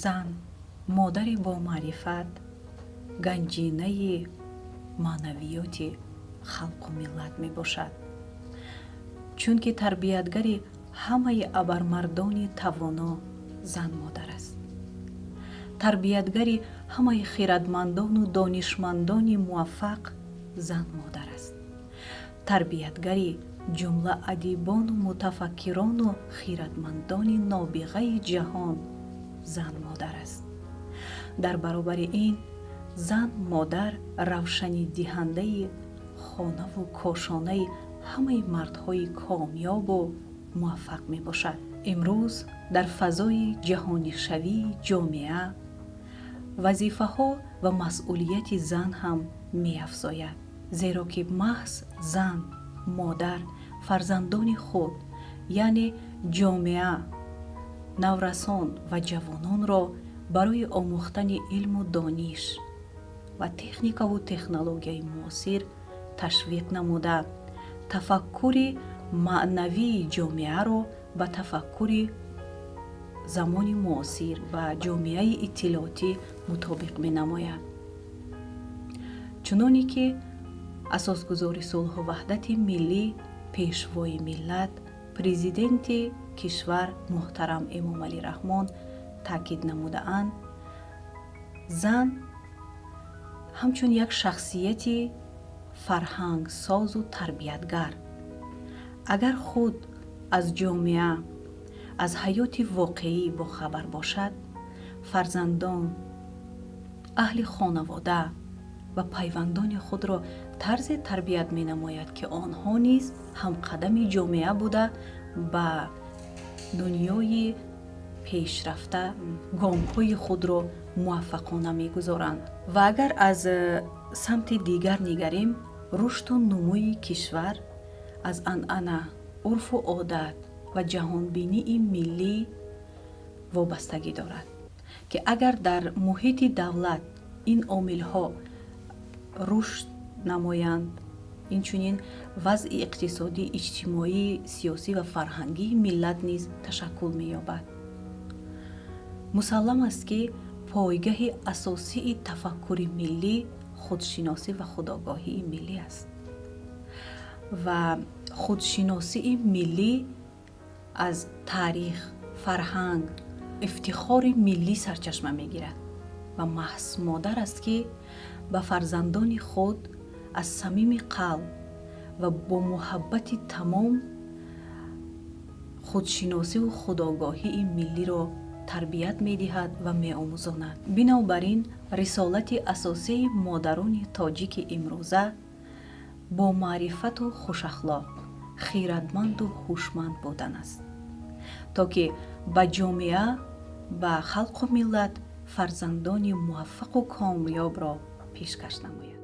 зан модари бо маърифат, ганҷинаи маънавиёти халқу миллат мебошад. чунки тарбиятгари ҳамаи абармардони тавоно зан модар аст. тарбиятгари ҳамаи хиратмандону донишмандони муваффақ зан модар аст. тарбиятгари ҷумла адибону мутафаккирону хиратмандони нобиғаи ҷаҳон зан модар аст. дар баробари ин зан модар равшанидиҳандаи хонаву кошонаи ҳамаи мардҳои комёбу муваффақ мебошад. имрӯз дар фазои ҷаҳонишавии ҷомеа вазифаҳо ва масъулияти зан ҳам меафзояд, зеро ки маҳз зан модар фарзандони худ, яъне ҷомеа, наврасон ва ҷавононро барои омӯхтани илму дониш ва техникаву технологияи муосир ташвиқ намуда, тафаккури маънавии ҷомеаро ба тафаккури замони муосир ва ҷомеаи иттилоотӣ мутобиқ менамояд. чуноне ки асосгузори сулҳу ваҳдати миллӣ, пешвои миллат, президенти кишвар муҳтарам эмомалӣ раҳмон таъкид намудаанд, зан ҳамчун як шахсияти фарҳангсозу тарбиятгар агар худ аз ҷомеа, аз ҳаёти воқеӣ бохабар бошад, фарзандон, аҳли хонавода ва пайвандони худро тарзе тарбият менамояд ки онҳо низ ҳамқадами ҷомеа буда ба дунёи пешрафта гомҳои худро муваффақона мегузоранд. ва агар аз самти дигар niгарем, рушду нумӯи кишвар аз анъана, урфу одат ва ҷаҳонбинии миллӣ вобастагӣ дорад ки агар дар муҳити давлат ин омилҳо рушд намоянд, инчунин вазъи иқтисодӣ, иҷтимоӣ, сиёсӣ ва фарҳангии миллат низ ташаккул меёбад. мусаллам аст ки пойгаҳи асосии тафаккури миллӣ худшиносӣ ва худогоҳии миллӣ аст. ва худшиносии миллӣ аз таърих, фарҳанг, ифтихори миллӣ сарчашма мегирад ва маҳз модар аст ки ба фарзандони худ аз самими қалб ва бо муҳаббати тамом худшиносиву худогоҳии миллиро тарбият медиҳад ва меомӯзонад. бинобар ин рисолати асосии модарони тоҷики имрӯза бо маърифату хушахлоқ, хиратманду ҳушманд будан аст, то ки ба ҷомеа, ба халқу миллат фарзандони муваффақу комёбро пешкаш намояд.